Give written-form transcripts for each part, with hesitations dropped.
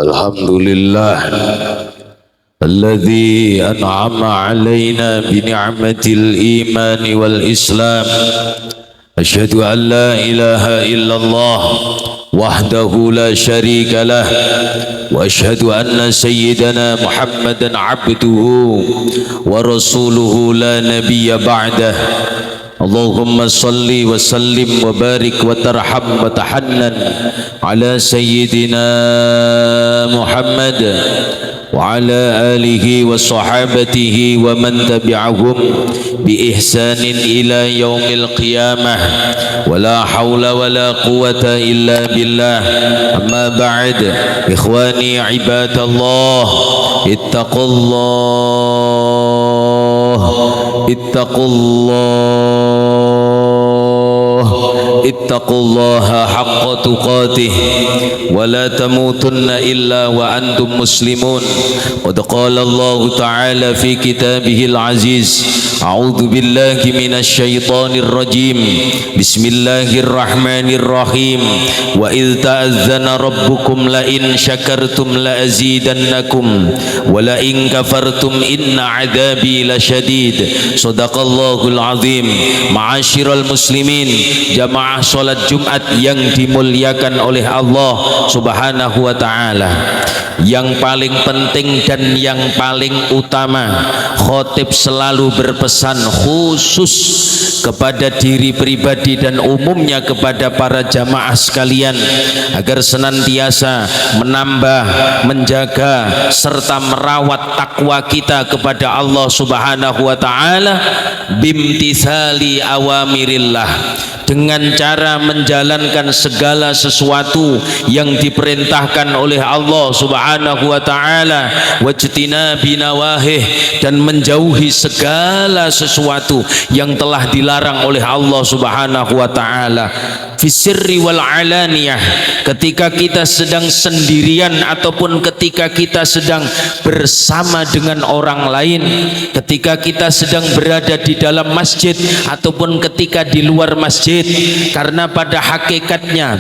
Alhamdulillah alladzi an'ama alaina bi ni'matil iman wal islam. Asyhadu an la ilaha illallah wahdahu la syarika lah wa asyhadu anna sayyidana Muhammadan abduhu wa rasuluhu la nabiyya ba'dah. Allahumma salli wa sallim wa barik wa tarham wa tahannan ala sayyidina Muhammad wa ala alihi wa sahabatihi wa man tabi'ahum bi ihsanin ila yaumil qiyamah. Wa la hawla wa la quwata illa billah. Amma ba'd, ikhwani ibadallah, ittaqullaha haqqa tuqatih wa la tamutunna illa wa antum muslimun. Qad qala Allah ta'ala fi kitabihil aziz, a'udzu billahi minasy syaithanir rajim. Bismillahirrahmanirrahim. Wa idz ta'azzana rabbukum la in syakartum la azidannakum wa la in kafartum inna 'adzabi lasyadid. Shadaqallahul azim. Ma'asyiral muslimin, jamaah salat Jumat yang dimuliakan oleh Allah Subhanahu wa taala. Yang paling penting dan yang paling utama, khotib selalu berpesan khusus kepada diri pribadi dan umumnya kepada para jamaah sekalian agar senantiasa menambah, menjaga serta merawat takwa kita kepada Allah Subhanahu wa taala bimtithali awamirillah, dengan cara menjalankan segala sesuatu yang diperintahkan oleh Allah Subhanahu wa taala, wajtinabi nawahih, dan menjauhi segala sesuatu yang telah dilarang oleh Allah Subhanahu wa taala. Fisirri wal alaniyah, ketika kita sedang sendirian ataupun ketika kita sedang bersama dengan orang lain, ketika kita sedang berada di dalam masjid ataupun ketika di luar masjid. Karena pada hakikatnya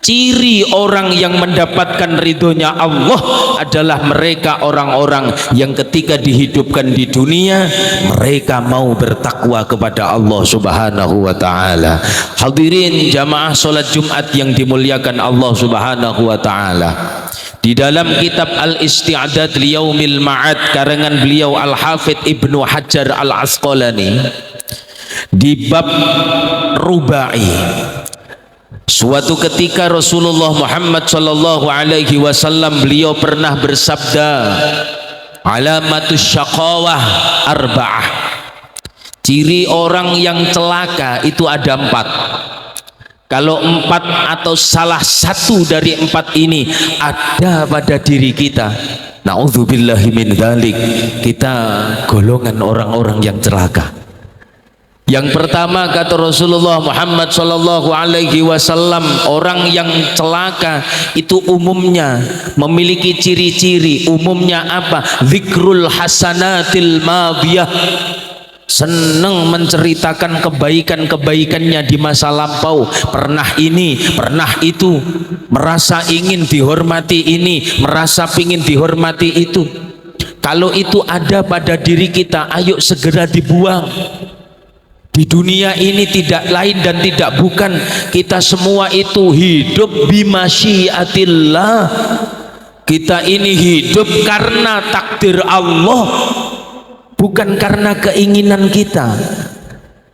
ciri orang yang mendapatkan ridhonya Allah adalah mereka orang-orang yang ketika dihidupkan di dunia mereka mau bertakwa kepada Allah Subhanahu wa taala. Hadirin jamaah salat Jumat yang dimuliakan Allah Subhanahu wa taala. Di dalam kitab Al-Isti'dad Liyaumil Ma'ad karangan beliau Al-Hafidh Ibnu Hajar Al-Asqalani, di bab rubai, suatu ketika Rasulullah Muhammad sallallahu alaihi wasallam beliau pernah bersabda, alamatus syaqawah arba'ah, ciri orang yang celaka itu ada 4. Kalau 4 atau salah satu dari 4 ini ada pada diri kita, na'udzubillahi min dzalik, kita golongan orang-orang yang celaka. Yang pertama kata Rasulullah Muhammad sallallahu alaihi wasallam, orang yang celaka itu umumnya memiliki ciri-ciri. Umumnya apa? Zikrul hasanatil madiyah, senang menceritakan kebaikan-kebaikannya di masa lampau. Pernah ini, pernah itu, merasa ingin dihormati ini, merasa ingin dihormati itu. Kalau itu ada pada diri kita, ayo segera dibuang. Di dunia ini tidak lain dan tidak bukan, kita semua itu hidup bimasyiatillah. Kita ini hidup karena takdir Allah, bukan karena keinginan kita.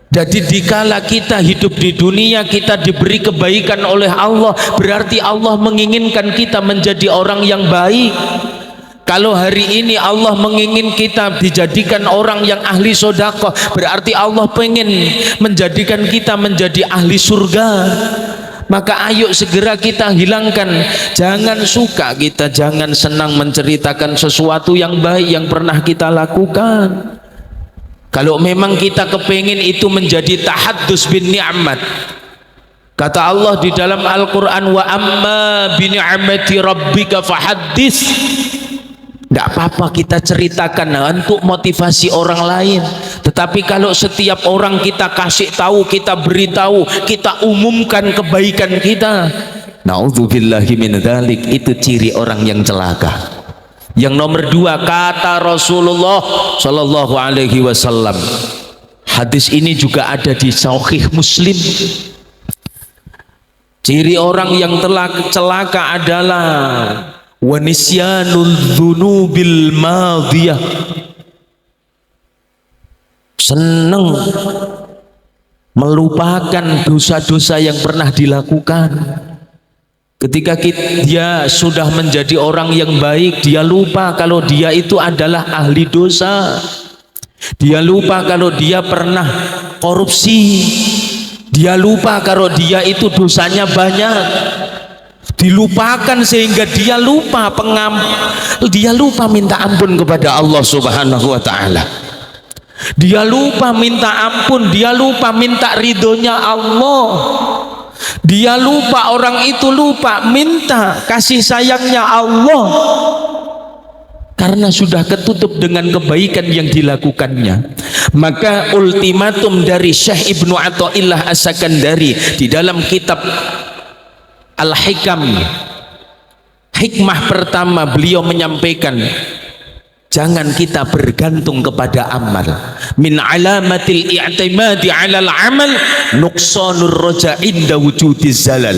Jadi dikala kita hidup di dunia, kita diberi kebaikan oleh Allah, berarti Allah menginginkan kita menjadi orang yang baik. Kalau hari ini Allah menginginkan kita dijadikan orang yang ahli sedekah, berarti Allah pengen menjadikan kita menjadi ahli surga. Maka ayo segera kita hilangkan. Jangan suka kita, jangan senang menceritakan sesuatu yang baik yang pernah kita lakukan. Kalau memang kita kepingin itu menjadi tahaddus bin ni'mat, kata Allah di dalam Al-Quran, wa amma bi ni'mati rabbika fahaddits. Tidak apa-apa kita ceritakan untuk motivasi orang lain. Tetapi kalau setiap orang kita kasih tahu, kita beritahu, kita umumkan kebaikan kita, Na'udzubillahi min dzalik. Itu ciri orang yang celaka. Yang nomor dua, kata Rasulullah Shallallahu Alaihi Wasallam, hadis ini juga ada di Sahih Muslim. Ciri orang yang celaka adalah wanisyanul dzunubil madiyah, senang melupakan dosa-dosa yang pernah dilakukan. Ketika dia sudah menjadi orang yang baik, dia lupa kalau dia itu adalah ahli dosa. Dia lupa kalau dia pernah korupsi. Dia lupa kalau dia itu dosanya banyak. Dilupakan sehingga dia lupa dia lupa minta ampun kepada Allah Subhanahu wa taala. Dia lupa minta ampun, dia lupa minta ridhonya Allah. Dia lupa, orang itu lupa minta kasih sayangnya Allah karena sudah ketutup dengan kebaikan yang dilakukannya. Maka ultimatum dari Syekh Ibnu Athaillah As-Sakandari di dalam kitab Al-Hikam, hikmah pertama beliau menyampaikan, jangan kita bergantung kepada amal. Min alamatil i'timadi 'alal amal nuqsanur raja inda wujudiz zalal.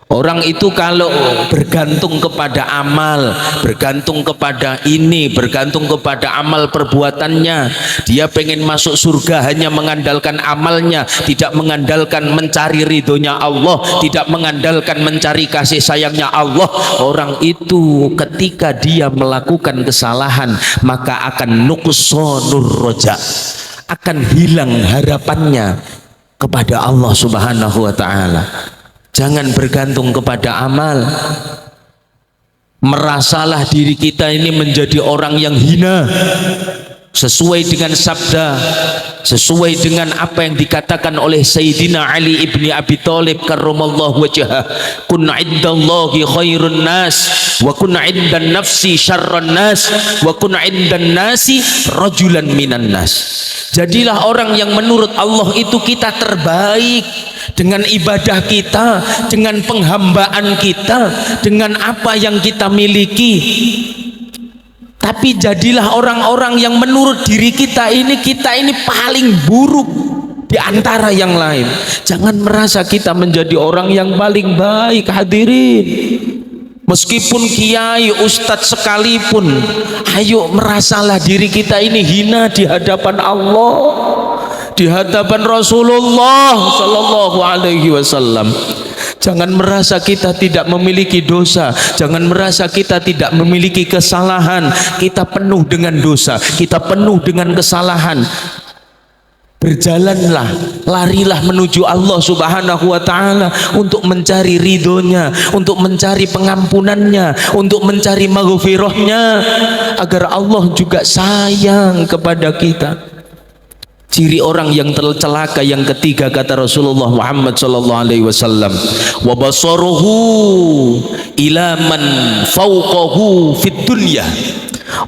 Orang itu kalau bergantung kepada amal, bergantung kepada ini, bergantung kepada amal perbuatannya, dia pengen masuk surga hanya mengandalkan amalnya, tidak mengandalkan mencari ridhonya Allah, tidak mengandalkan mencari kasih sayangnya Allah. Orang itu ketika dia melakukan kesalahan maka akan nuqsanur raja, akan hilang harapannya kepada Allah Subhanahu wa taala. Jangan bergantung kepada amal. Merasalah diri kita ini menjadi orang yang hina, sesuai dengan sabda, sesuai dengan apa yang dikatakan oleh Sayyidina Ali ibni Abi Thalib karramallahu wajhah, kun indallahi khairun nas wa kun indan nafsi syarran nas wa kun indan nasi rajulan minan nas. Jadilah orang yang menurut Allah itu kita terbaik dengan ibadah kita, dengan penghambaan kita, dengan apa yang kita miliki. Tapi jadilah orang-orang yang menurut diri kita ini paling buruk di antara yang lain. Jangan merasa kita menjadi orang yang paling baik, hadirin. Meskipun kiai, ustadz sekalipun, ayo merasalah diri kita ini hina di hadapan Allah, di hadapan Rasulullah Sallallahu Alaihi Wasallam. Jangan merasa kita tidak memiliki dosa, jangan merasa kita tidak memiliki kesalahan. Kita penuh dengan dosa, kita penuh dengan kesalahan. Berjalanlah, larilah menuju Allah Subhanahu wa taala untuk mencari ridhonya, untuk mencari pengampunannya, untuk mencari maghfirahnya, agar Allah juga sayang kepada kita. Ciri orang yang tercelaka yang ketiga kata Rasulullah Muhammad sallallahu alaihi wasallam, wa basaruhu ila man fawqahu fid dunya.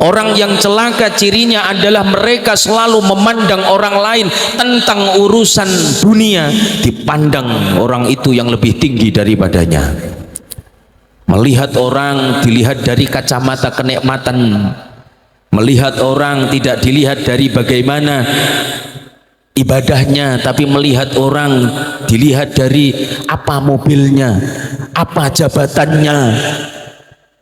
Orang yang celaka cirinya adalah mereka selalu memandang orang lain tentang urusan dunia, dipandang orang itu yang lebih tinggi daripadanya. Melihat orang dilihat dari kacamata kenikmatan, melihat orang tidak dilihat dari bagaimana ibadahnya, tapi melihat orang dilihat dari apa mobilnya, apa jabatannya,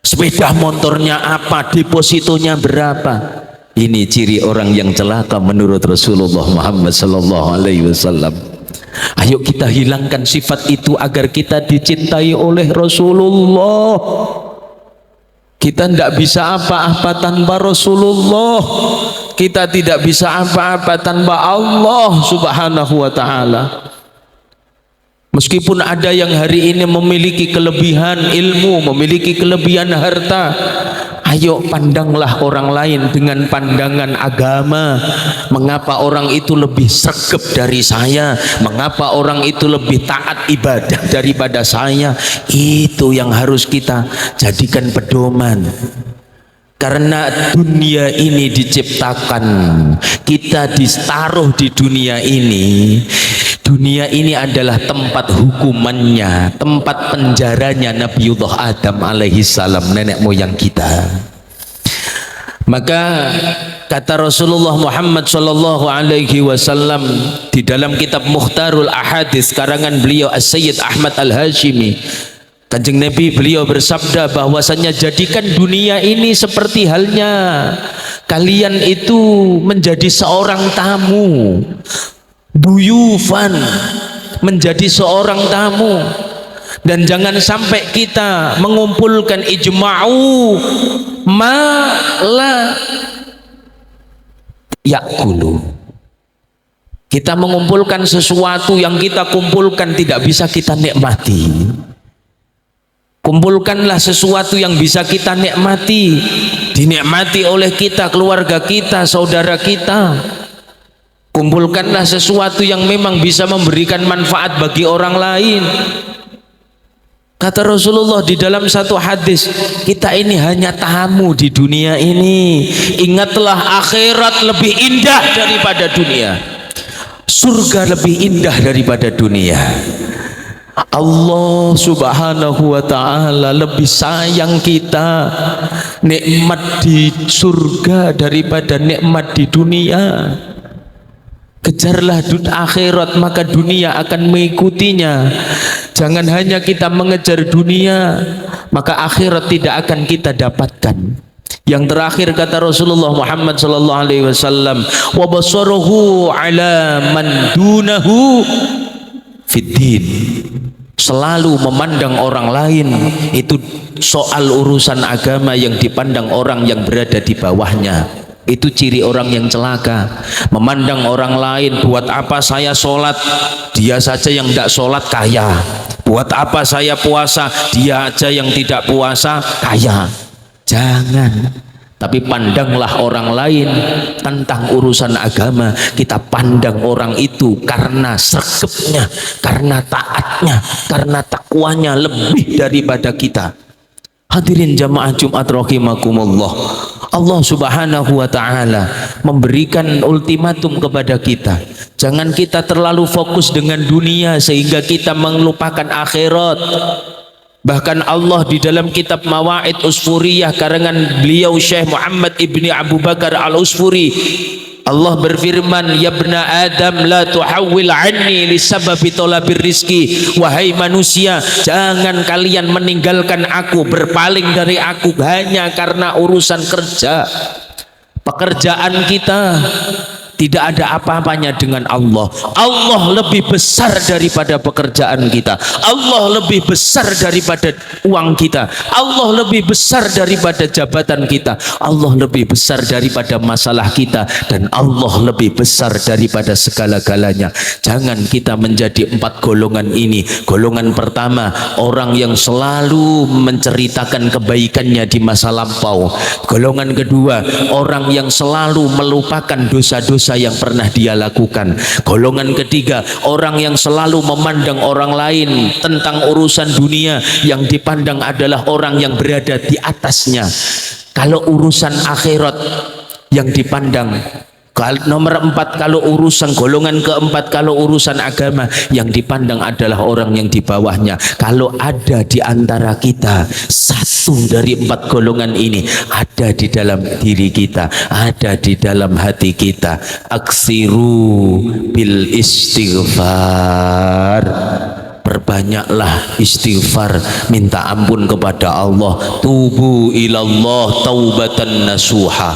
sepeda motornya apa, depositonya berapa. Ini ciri orang yang celaka menurut Rasulullah Muhammad sallallahu alaihi wasallam. Ayo kita hilangkan sifat itu agar kita dicintai oleh Rasulullah. Kita tidak bisa apa-apa tanpa Rasulullah. Kita tidak bisa apa-apa tanpa Allah Subhanahu wa taala. Meskipun ada yang hari ini memiliki kelebihan ilmu, memiliki kelebihan harta, ayo pandanglah orang lain dengan pandangan agama. Mengapa orang itu lebih sregep dari saya? Mengapa orang itu lebih taat ibadah daripada saya? Itu yang harus kita jadikan pedoman. Karena dunia ini diciptakan, kita ditaruh di dunia ini Dunia ini adalah tempat hukumannya, tempat penjaranya Nabiullah Adam alaihi salam, nenek moyang kita. Maka kata Rasulullah Muhammad sallallahu alaihi wasallam di dalam kitab Mukhtarul Ahadits karangan beliau As-Sayyid Ahmad Al-Hashimi, Kanjeng Nabi beliau bersabda bahwasanya jadikan dunia ini seperti halnya kalian itu menjadi seorang tamu, duyufan, menjadi seorang tamu. Dan jangan sampai kita mengumpulkan ijma'u ma la yakulu. Kita mengumpulkan sesuatu yang kita kumpulkan tidak bisa kita nikmati. Kumpulkanlah sesuatu yang bisa kita nikmati, dinikmati oleh kita, keluarga kita, saudara kita. Kumpulkanlah sesuatu yang memang bisa memberikan manfaat bagi orang lain. Kata Rasulullah di dalam satu hadis, kita ini hanya tamu di dunia ini. Ingatlah akhirat lebih indah daripada dunia. Surga lebih indah daripada dunia. Allah subhanahu wa ta'ala lebih sayang kita nikmat di surga daripada nikmat di dunia. Kejarlah akhirat, maka dunia akan mengikutinya. Jangan hanya kita mengejar dunia, maka akhirat tidak akan kita dapatkan. Yang terakhir kata Rasulullah Muhammad sallallahu alaihi wasallam, wa basaruhu ala man dunahu fiddin. Selalu memandang orang lain itu soal urusan agama yang dipandang orang yang berada di bawahnya. Itu ciri orang yang celaka. Memandang orang lain, buat apa saya sholat, dia saja yang tidak sholat kaya. Buat apa saya puasa, dia aja yang tidak puasa kaya. Jangan. Tapi pandanglah orang lain tentang urusan agama. Kita pandang orang itu karena sregepnya, karena taatnya, karena takwanya lebih daripada kita. Hadirin jamaah Jumat rahimakumullah, Allah subhanahu wa ta'ala memberikan ultimatum kepada kita. Jangan kita terlalu fokus dengan dunia sehingga kita melupakan akhirat. Bahkan Allah di dalam kitab Mawa'id Usfuriyah karangan beliau Syekh Muhammad ibni Abu Bakar al-Usfuri, Allah berfirman, ya bna Adam la tuhawwil anni lisababi talabir rizki. Wahai manusia, jangan kalian meninggalkan aku, berpaling dari aku hanya karena urusan kerja. Pekerjaan kita tidak ada apa-apanya dengan Allah. Allah lebih besar daripada pekerjaan kita. Allah lebih besar daripada uang kita. Allah lebih besar daripada jabatan kita. Allah lebih besar daripada masalah kita. Dan Allah lebih besar daripada segala-galanya. Jangan kita menjadi 4 golongan ini. Golongan pertama, orang yang selalu menceritakan kebaikannya di masa lampau. Golongan kedua, orang yang selalu melupakan dosa-dosa yang pernah dia lakukan. Golongan ketiga, orang yang selalu memandang orang lain tentang urusan dunia, yang dipandang adalah orang yang berada di atasnya. Kalau urusan akhirat yang dipandang, nomor 4, kalau urusan golongan keempat, kalau urusan agama, yang dipandang adalah orang yang di bawahnya. Kalau ada di antara kita satu dari 4 golongan ini ada di dalam diri kita, ada di dalam hati kita, aksiru bil istighfar. Perbanyaklah istighfar, minta ampun kepada Allah. Tubu ilallah taubatan nasuha.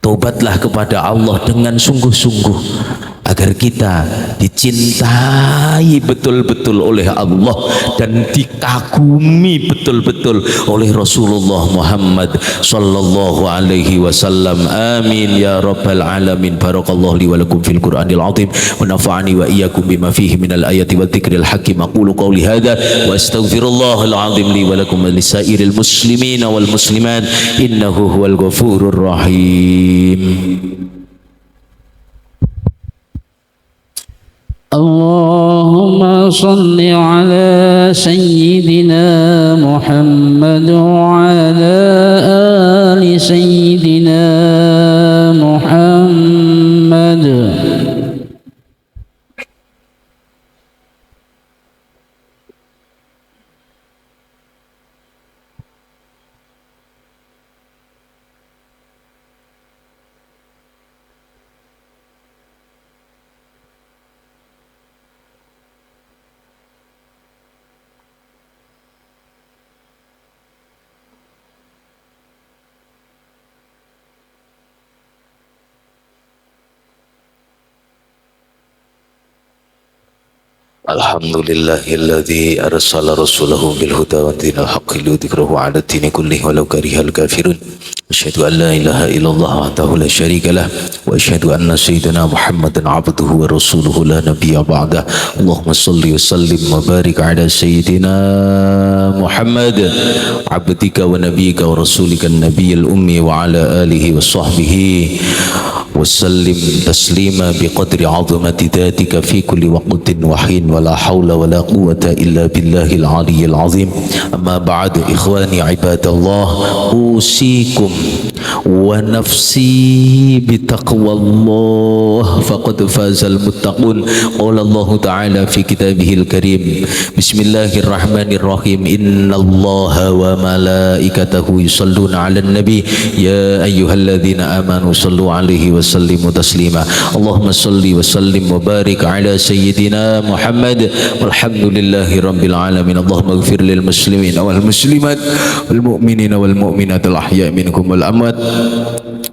Tobatlah kepada Allah dengan sungguh-sungguh agar kita dicintai betul-betul oleh Allah dan dikagumi betul-betul oleh Rasulullah Muhammad sallallahu alaihi wasallam. Amin ya rabbal alamin. Barakallahu li wa lakum fil Qur'anil azim wa nafa'ani wa iyyakum bima fihi minal ayati wa dzikril hakim. Aqulu qawli hadza wa astaghfirullahal azim li wa lakum wa lisairil muslimina wal muslimat innahu huwal ghafurur rahim. اللهم صل على سيدنا محمد وعلى آل سيدنا محمد. Alhamdulillahilladzi arsala rasulahu bil huda wa dinil haqqi liyudhhirahu 'ala ad-dini kullihi walau karihal kafirun. Asyhadu an la ilaha illallah wahdahu la syarika lah wa asyhadu anna sayyidina Muhammadan 'abduhu wa rasuluhu la nabiyya ba'dah. Allahumma shalli wa sallim wa barik 'ala sayyidina Muhammad 'abdika wa nabiyyika wa rasulika an-nabiyyil ummi wa 'ala alihi wa sahbihi وسلم تسليما بقدر عظمة ذاتك في كل وقت وحين ولا حول ولا قوة إلا بالله العلي العظيم. أما بعد إخواني عباد الله أوصيكم ونفسي بتقوى الله فقد فاز المتقون. قال الله تعالى في كتابه الكريم بسم الله الرحمن الرحيم إن الله وملائكته يصلون على النبي يا أيها الذين آمنوا صلوا عليه وسلموا تسليما. اللهم صل وسلم وبارك على سيدنا محمد والحمد لله رب العالمين. اللهم اغفر للمسلمين والمسلمات والمؤمنين والمؤمنات الأحياء منكم والأموات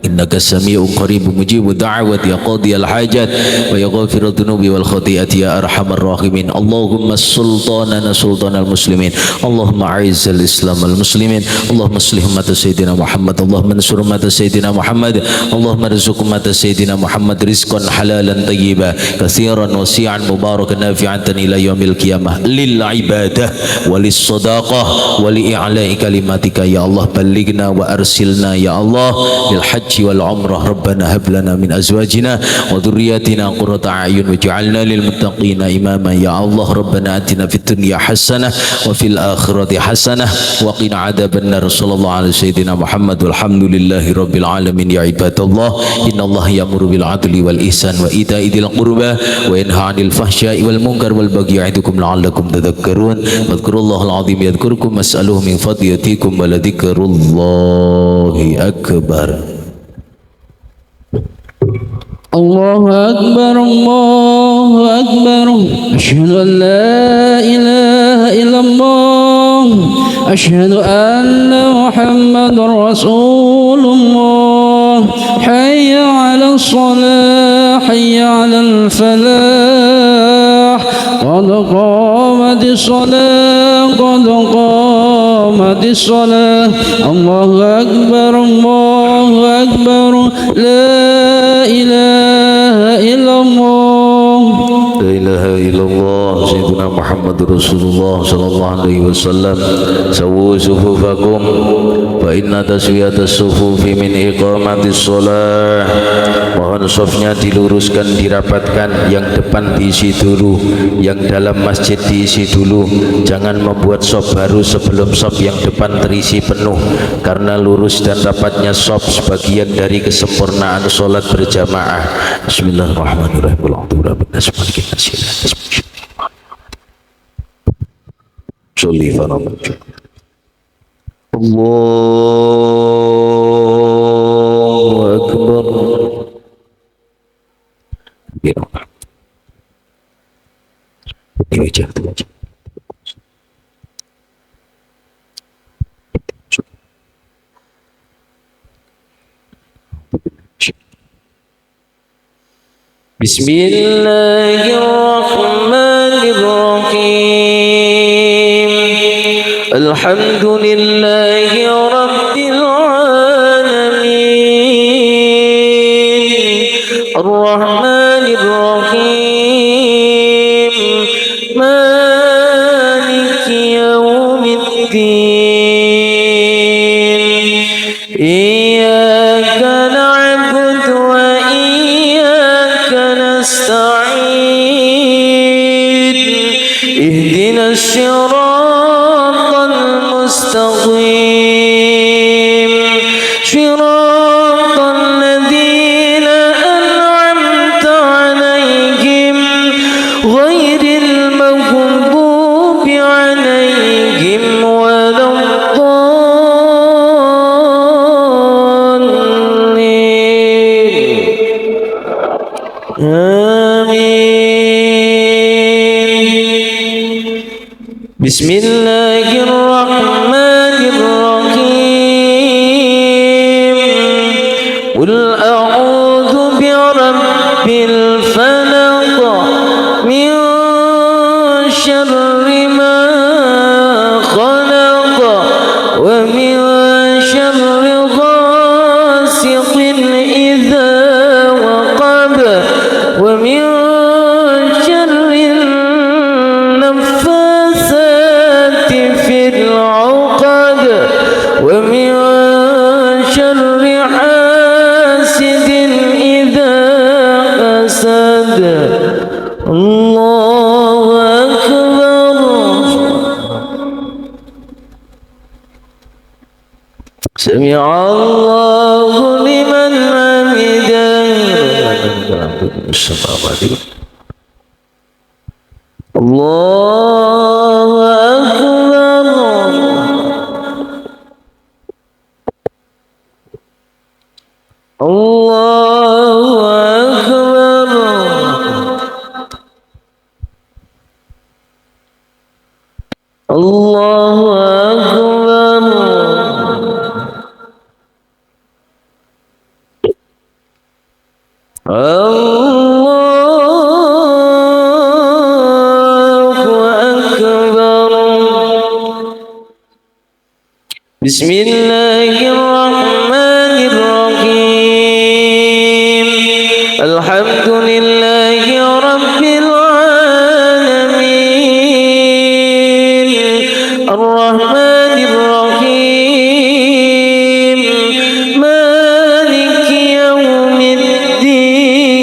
إنك سميع قريب مجيب الدعوات يا قاضي الحاجات ويا غافر الذنوب والخطيئات يا أرحم الراحمين. اللهم سلطاننا سلطان المسلمين. اللهم أعز الإسلام والمسلمين. اللهم اصلح أمة سيدنا محمد. اللهم انصر أمة سيدنا محمد. اللهم ارزق أمة سيدنا محمد رزقا حلالا طيبا كثيرا وسيعا مباركا نافعا إلى يوم القيامة للعبادة وللصداقة ولإعلاء كلماتك يا الله. بلغنا وأرسلنا يا الله للحج والعمرة. ربنا هب لنا من أزواجنا وذرياتنا قرة أعين واجعلنا للمتقين إماما يا الله. ربنا آتنا في الدنيا حسنة وفي الآخرة حسنة وقنا عذاب النار. صلى الله على سيدنا محمد والحمد لله رب العالمين. يا عباد الله إن الله يأمر بالعدل والإحسان وإيتاء ذي القربى وينهى عن الفحشاء والمنكر والبغي يعظكم لعلكم تذكرون. واذكروا الله العظيم يذكركم واسألوه من فضل يأتيكم ولذكر الله أكبر. الله أكبر الله أكبر أشهد أن لا إله إلا الله أشهد أن محمد رسول الله. حي على الصلاة حي على الفلاح قد قامت الصلاة قد قامت الصلاة. الله أكبر الله أكبر لا إله إلا الله لا إله إلا الله سيدنا محمد رسول الله صلى الله عليه وسلم. سووا صفوفكم فإن تسوية الصفوف من إقامة الصلاة. Mohon sofnya diluruskan, dirapatkan, yang depan diisi dulu, yang dalam masjid diisi dulu. Jangan membuat sop baru sebelum sop yang depan terisi penuh, karena lurus dan rapatnya sop sebagian dari kesempurnaan sholat berjamaah. Bismillahirrahmanirrahim. Allahu Akbar. Ini aja, itu aja. Bismillahirrahmanirrahim. Alhamdulillahi rabbil alamin. Ar-Rahmanir Rahim. Maliki yaumiddin. Iyyaka na'budu wa iyyaka nasta'in. Ihdinas siratal mustaqim. Siratal ladzina an'amta 'alaihim ghairil maghdubi 'alaihim waladdallin. Amin. Bismillahirrahmanirrahim. Qul a'udzu birabbil falaq min سمع الله لمن حمده الله أكبر الله أكبر الله أكبر الله أكبر بسم الله الرحمن الرحيم الحمد لله رب العالمين الرحمن الرحيم مالك يوم الدين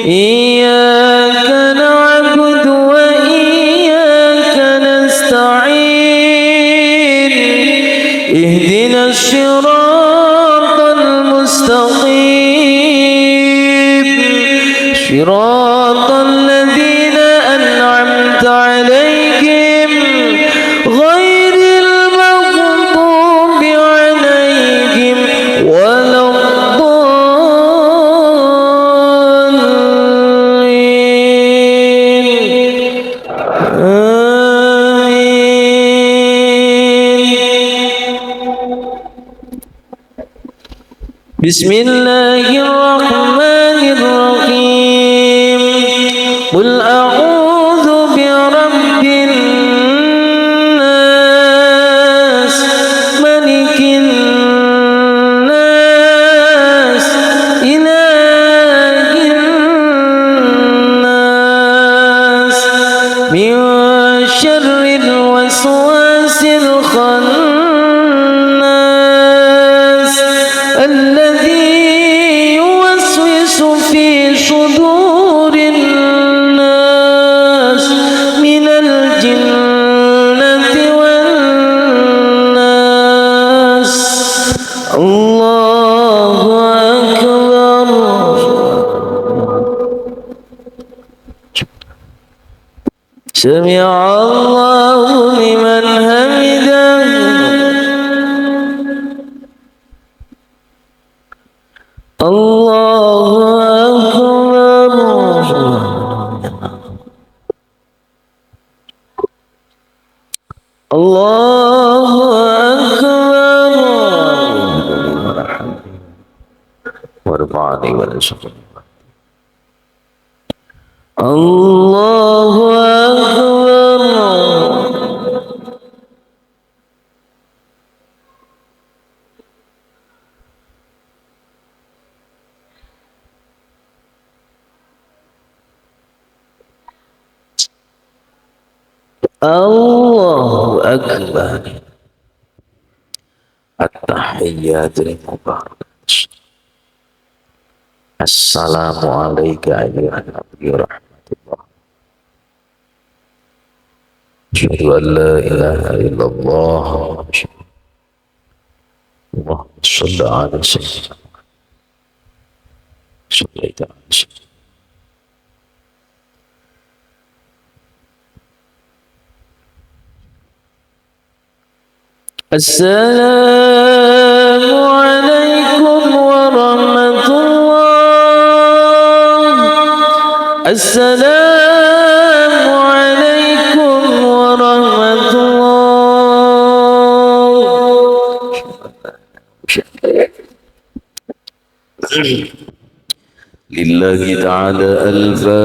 إياك نعبد وإياك نستعين اهدنا الصراط المستقيم صراط الذين أنعمت عليهم غير المغضوب عليهم ولا الضالين آمين بسم الله الرحمن الرحيم قل أعوذ برب الناس ملك الناس إله الناس من شر الوسواس الخناس الذي يوسوس في صدور الناس من الجنة والناس الله أكبر سمع الله لمن حمده الله أكبر الله أكبر وارفعني وارزقني الله أكبر الله أكبر التحيات المباركات السلام عليك أيها النبي ورحمة الله أشهد أن لا إله إلا الله اللهم صل على سيدنا محمد صليت على سيدنا السلام عليكم ورحمة الله السلام عليكم ورحمة الله لله تعالى الفاتحة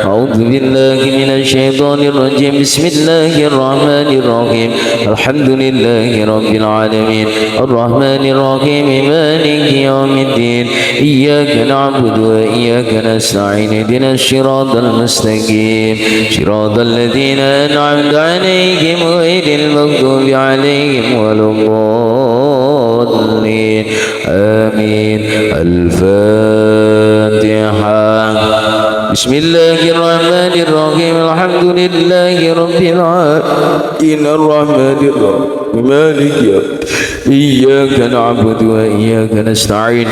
أعوذ بالله من الشيطان الرجيم بسم الله الرحمن الرحيم الحمد لله رب العالمين الرحمن الرحيم مالك يوم الدين إياك نعبد وإياك نستعين اهدنا الصراط المستقيم صراط الذين أنعمت عليهم غير المغضوب عليهم ولا الضالين آمين الفاتحة بسم الله الرحمن الرحيم الحمد لله رب العالمين الرحمن الرحيم مالك يوم إياك نعبد وإياك نستعين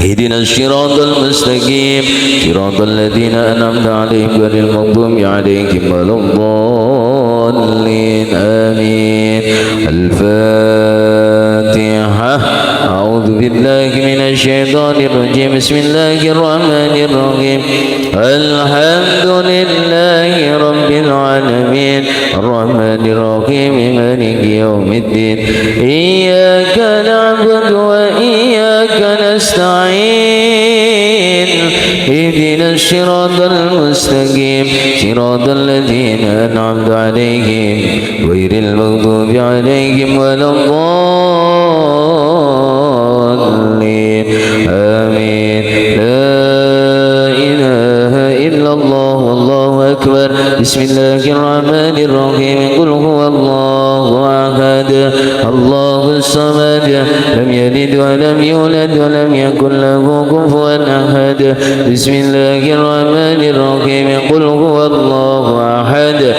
اهدنا الصراط المستقيم صراط الذين أنعمت عليهم غير المغضوب عليهم ولا الضالين آمين الفاتحة أعوذ بالله من الشيطان الرجيم بسم الله الرحمن الرحيم الحمد لله رب العالمين الرحمن الرحيم مالك يوم الدين إياك نعبد وإياك نستعين اهدنا الصراط المستقيم صراط الذين أنعمت عليهم غير المغضوب عليهم ولا الضالين آمين لا إله إلا الله والله أكبر بسم الله الرحمن الرحيم قل هو الله أحد الله الصمد لم يلد ولم يولد ولم يكن له كفوا أحد بسم الله الرحمن الرحيم قل هو الله أحد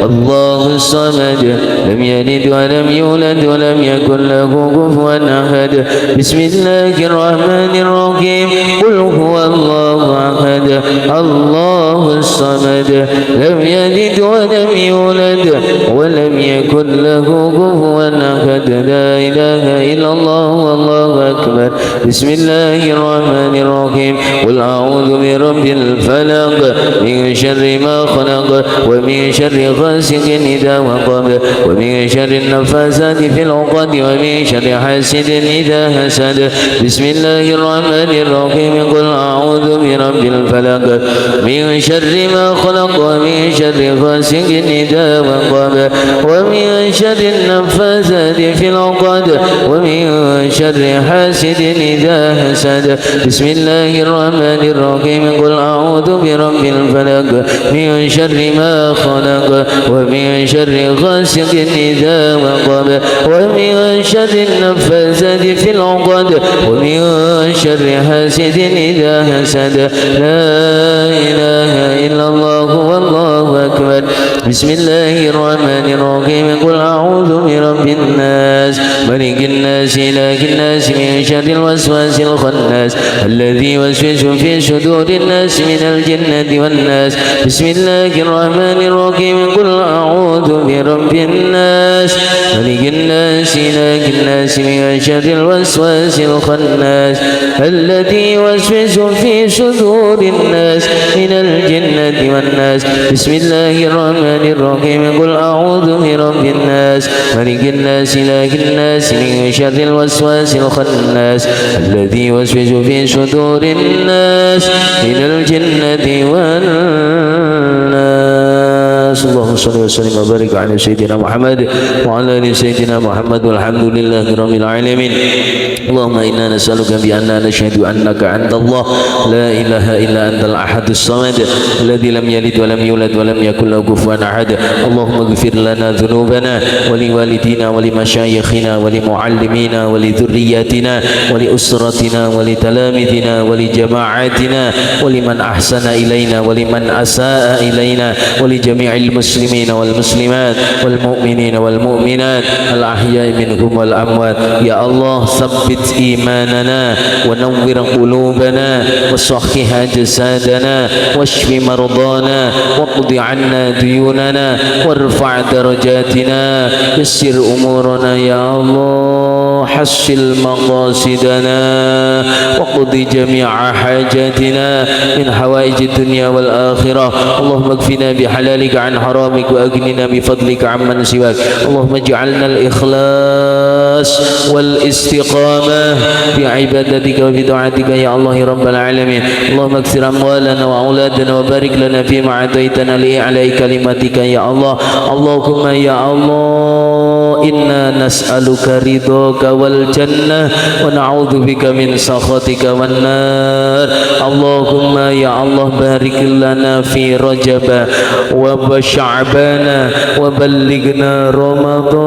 الله الصمد لم يلد ولم يولد ولم يكن له كفوا أحد بسم الله الرحمن الرحيم قل هو الله أحد الله الصمد لم يلد ولم يولد ولم يكن له كفوا أحد لا إله إلا الله والله أكبر بسم الله الرحمن الرحيم قل أعوذ برب الفلق من شر ما خلق ومن شر غاسق إذا وقب ومن شر النفاثات في العقد ومن شر حاسد إذا حسد بسم الله الرحمن الرحيم قل أعوذ برب الفلق من شر ما خلق ومن شر غاسق إذا وقب ومن شر النفاثات في العقد ومن شر حاسد إذا حسد بسم الله الرحمن الرحيم قل أعوذ برب الفلق من شر ما خلق ومن شر غاسق إذا وقب ومن شر النفاثات في العقد ومن شر حاسد إذا حسد لا إله إلا الله والله أكبر بسم الله الرحمن الرحيم قل أعوذ برب الناس ملك الناس إله الناس من شر الوسواس الخناس الذي يوسوس في صدور الناس من الجنة والناس بسم الله الرحمن الرحيم قل أعوذ برب الناس ملك الناس إله الناس من شر الوسواس الخناس الذي يوسوس في صدور الناس من الجنة والناس بسم الله الرحمن الرحيم قل أعوذ برب الناس ملك الناس إله الناس من شر الوسواس الخناس الذي يوسوس في صدور الناس من الجنة والناس اللهم صل وسلم وبارك على سيدنا محمد وعلى آل سيدنا محمد والحمد لله رب العالمين اللهم إنا نسألك بأننا نشهد أنك أنت الله لا إله إلا أنت الأحد الصمد الذي لم يلد ولم يولد ولم يكن له كفوا أحد اللهم اغفر لنا ذنوبنا ولوالدينا ولمشايخنا ولمعلمينا ولذرياتنا ولأسرتنا ولتلامذنا ولجماعاتنا ولمن أحسن إلينا ولمن أساء إلينا ولجميع المسلمين والمسلمات والمؤمنين والمؤمنات الأحياء منهم والأموات يا الله ثبت إيماننا ونور قلوبنا وصحح أجسادنا واشف مرضانا واقض عنا ديوننا وارفع درجاتنا يسر أمورنا يا الله حصل مقاصدنا وقض جميع حاجاتنا من حوائج الدنيا والآخرة اللهم اكفنا بحلالك عن حرامك وأغننا بفضلك عمن سواك اللهم اجعلنا الإخلاص والاستقامة في عبادتك وفي دعاتك يا الله رب العالمين اللهم اكثر أموالنا وأولادنا وبارك لنا فيما عطيتنا لإعلاء كلمتك يا الله اللهم يا الله إنا نسألك رضاك والجنة ونعوذ بك من سخطك والنار اللهم يا الله بارك لنا في رجب وشعبان وبلغنا رمضان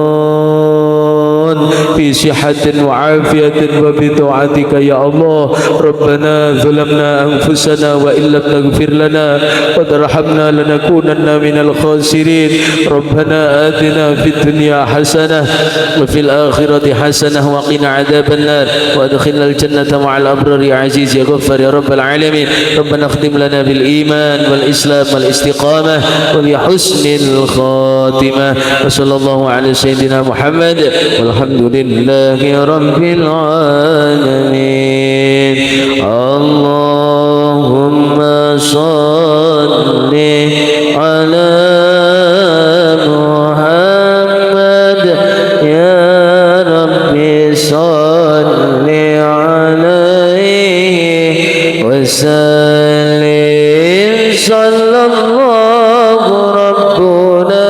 في صحة وعافية وبطاعتك يا الله. ربنا ظلمنا أنفسنا وإن لم تغفر لنا وترحمنا لنكونن من الخاسرين. ربنا آتنا في الدنيا حسنة وفي الآخرة حسنة وقنا عذاب النار وادخلنا الجنة مع الأبرار يا عزيز يا غفار يا رب العالمين. ربنا اختم لنا بالإيمان والإسلام والاستقامة وبحسن الخاتمة. وصلى الله على سيدنا محمد والحمد لله رب العالمين. اللهم صل على محمد يا رب صل عليه وسلم. صلى الله ربنا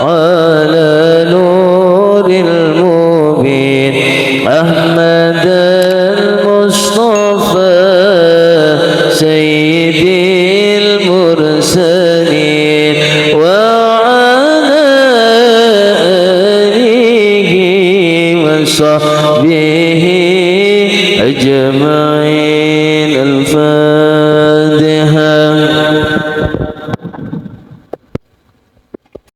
على نور المبين أحمد المصطفى سيد المرسلين وعلى آله وصحبه أجمعين.